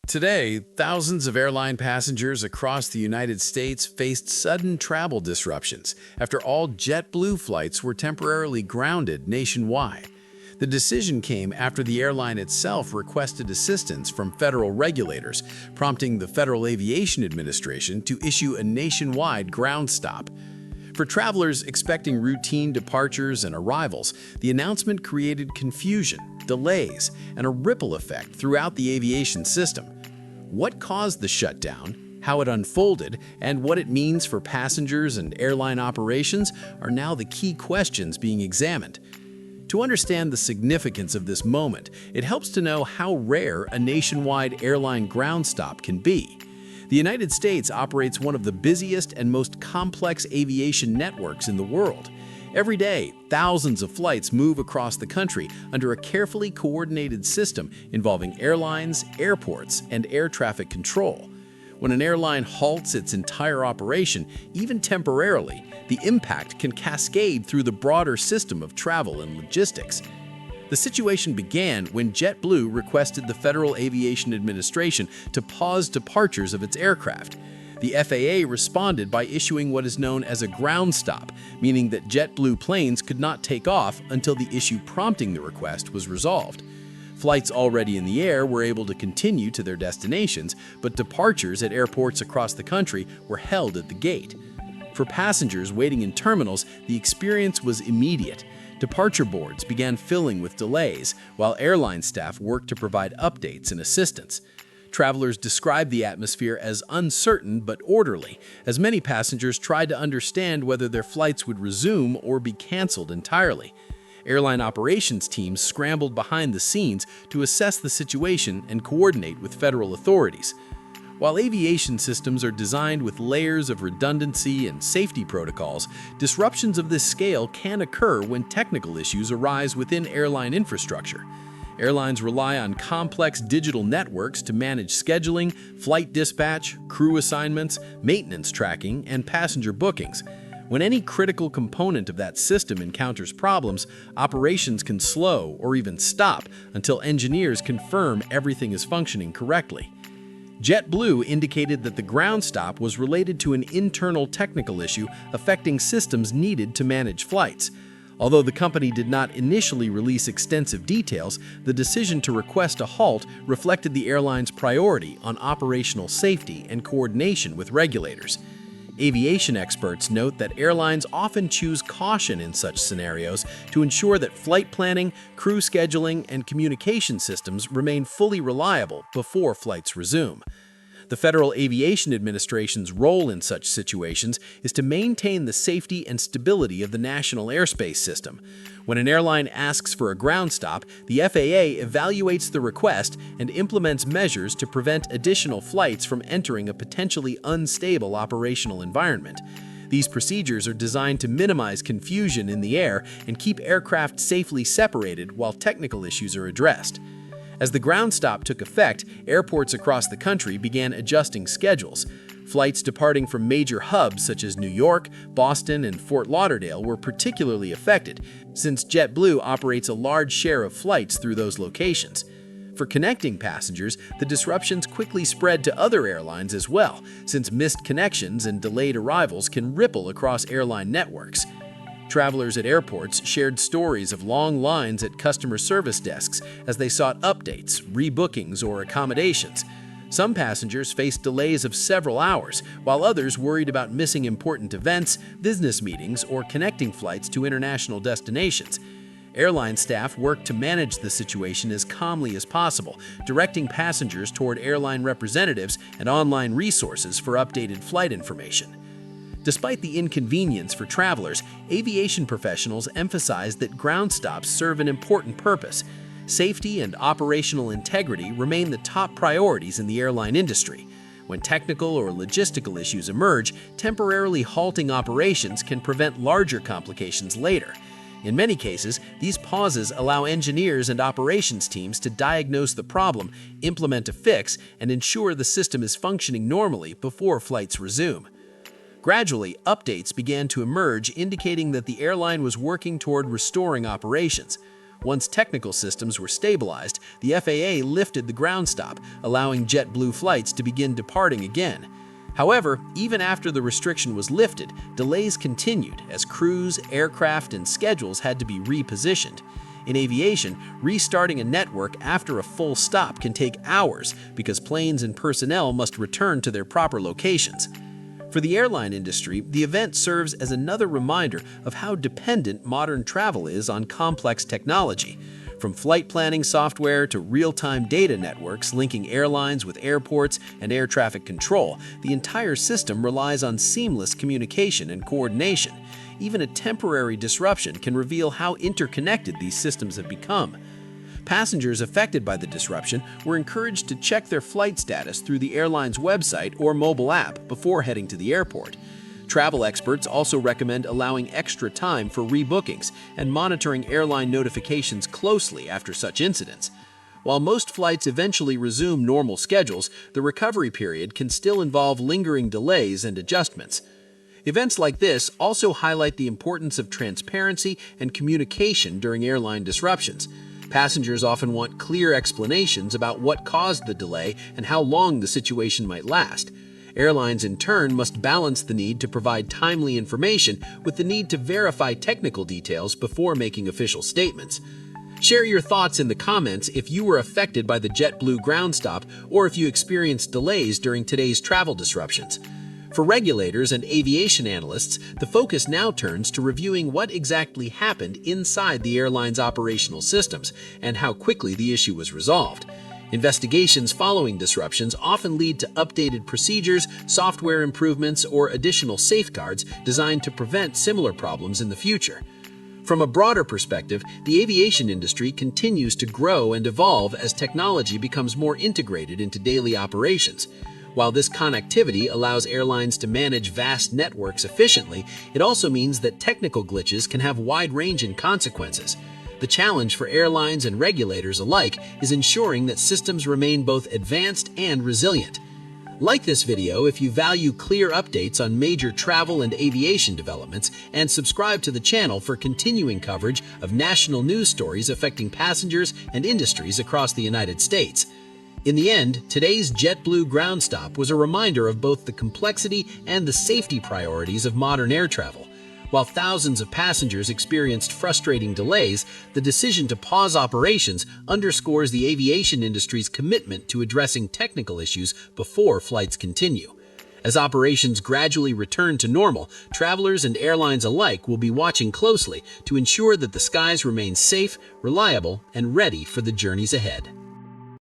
Today, thousands of airline passengers across the United States faced sudden travel disruptions after all JetBlue flights were temporarily grounded nationwide. The decision came after the airline itself requested assistance from federal regulators, prompting the Federal Aviation Administration to issue a nationwide ground stop. For travelers expecting routine departures and arrivals, the announcement created confusion, delays, and a ripple effect throughout the aviation system. What caused the shutdown, how it unfolded, and what it means for passengers and airline operations are now the key questions being examined. To understand the significance of this moment, it helps to know how rare a nationwide airline ground stop can be. The United States operates one of the busiest and most complex aviation networks in the world. Every day, thousands of flights move across the country under a carefully coordinated system involving airlines, airports, and air traffic control. When an airline halts its entire operation, even temporarily, the impact can cascade through the broader system of travel and logistics. The situation began when JetBlue requested the Federal Aviation Administration to pause departures of its aircraft. The FAA responded by issuing what is known as a ground stop, meaning that JetBlue planes could not take off until the issue prompting the request was resolved. Flights already in the air were able to continue to their destinations, but departures at airports across the country were held at the gate. For passengers waiting in terminals, the experience was immediate. Departure boards began filling with delays, while airline staff worked to provide updates and assistance. Travelers described the atmosphere as uncertain but orderly, as many passengers tried to understand whether their flights would resume or be canceled entirely. Airline operations teams scrambled behind the scenes to assess the situation and coordinate with federal authorities. While aviation systems are designed with layers of redundancy and safety protocols, disruptions of this scale can occur when technical issues arise within airline infrastructure. Airlines rely on complex digital networks to manage scheduling, flight dispatch, crew assignments, maintenance tracking, and passenger bookings. When any critical component of that system encounters problems, operations can slow or even stop until engineers confirm everything is functioning correctly. JetBlue indicated that the ground stop was related to an internal technical issue affecting systems needed to manage flights. Although the company did not initially release extensive details, the decision to request a halt reflected the airline's priority on operational safety and coordination with regulators. Aviation experts note that airlines often choose caution in such scenarios to ensure that flight planning, crew scheduling, and communication systems remain fully reliable before flights resume. The Federal Aviation Administration's role in such situations is to maintain the safety and stability of the national airspace system. When an airline asks for a ground stop, the FAA evaluates the request and implements measures to prevent additional flights from entering a potentially unstable operational environment. These procedures are designed to minimize confusion in the air and keep aircraft safely separated while technical issues are addressed. As the ground stop took effect, airports across the country began adjusting schedules. Flights departing from major hubs such as New York, Boston, and Fort Lauderdale were particularly affected, since JetBlue operates a large share of flights through those locations. For connecting passengers, the disruptions quickly spread to other airlines as well, since missed connections and delayed arrivals can ripple across airline networks. Travelers at airports shared stories of long lines at customer service desks as they sought updates, rebookings, or accommodations. Some passengers faced delays of several hours, while others worried about missing important events, business meetings, or connecting flights to international destinations. Airline staff worked to manage the situation as calmly as possible, directing passengers toward airline representatives and online resources for updated flight information. Despite the inconvenience for travelers, aviation professionals emphasize that ground stops serve an important purpose. Safety and operational integrity remain the top priorities in the airline industry. When technical or logistical issues emerge, temporarily halting operations can prevent larger complications later. In many cases, these pauses allow engineers and operations teams to diagnose the problem, implement a fix, and ensure the system is functioning normally before flights resume. Gradually, updates began to emerge indicating that the airline was working toward restoring operations. Once technical systems were stabilized, the FAA lifted the ground stop, allowing JetBlue flights to begin departing again. However, even after the restriction was lifted, delays continued as crews, aircraft, and schedules had to be repositioned. In aviation, restarting a network after a full stop can take hours because planes and personnel must return to their proper locations. For the airline industry, the event serves as another reminder of how dependent modern travel is on complex technology. From flight planning software to real-time data networks linking airlines with airports and air traffic control, the entire system relies on seamless communication and coordination. Even a temporary disruption can reveal how interconnected these systems have become. Passengers affected by the disruption were encouraged to check their flight status through the airline's website or mobile app before heading to the airport. Travel experts also recommend allowing extra time for rebookings and monitoring airline notifications closely after such incidents. While most flights eventually resume normal schedules, the recovery period can still involve lingering delays and adjustments. Events like this also highlight the importance of transparency and communication during airline disruptions. Passengers often want clear explanations about what caused the delay and how long the situation might last. Airlines, in turn, must balance the need to provide timely information with the need to verify technical details before making official statements. Share your thoughts in the comments if you were affected by the JetBlue ground stop or if you experienced delays during today's travel disruptions. For regulators and aviation analysts, the focus now turns to reviewing what exactly happened inside the airline's operational systems and how quickly the issue was resolved. Investigations following disruptions often lead to updated procedures, software improvements, or additional safeguards designed to prevent similar problems in the future. From a broader perspective, the aviation industry continues to grow and evolve as technology becomes more integrated into daily operations. While this connectivity allows airlines to manage vast networks efficiently, it also means that technical glitches can have wide-ranging consequences. The challenge for airlines and regulators alike is ensuring that systems remain both advanced and resilient. Like this video if you value clear updates on major travel and aviation developments, and subscribe to the channel for continuing coverage of national news stories affecting passengers and industries across the United States. In the end, today's JetBlue ground stop was a reminder of both the complexity and the safety priorities of modern air travel. While thousands of passengers experienced frustrating delays, the decision to pause operations underscores the aviation industry's commitment to addressing technical issues before flights continue. As operations gradually return to normal, travelers and airlines alike will be watching closely to ensure that the skies remain safe, reliable, and ready for the journeys ahead.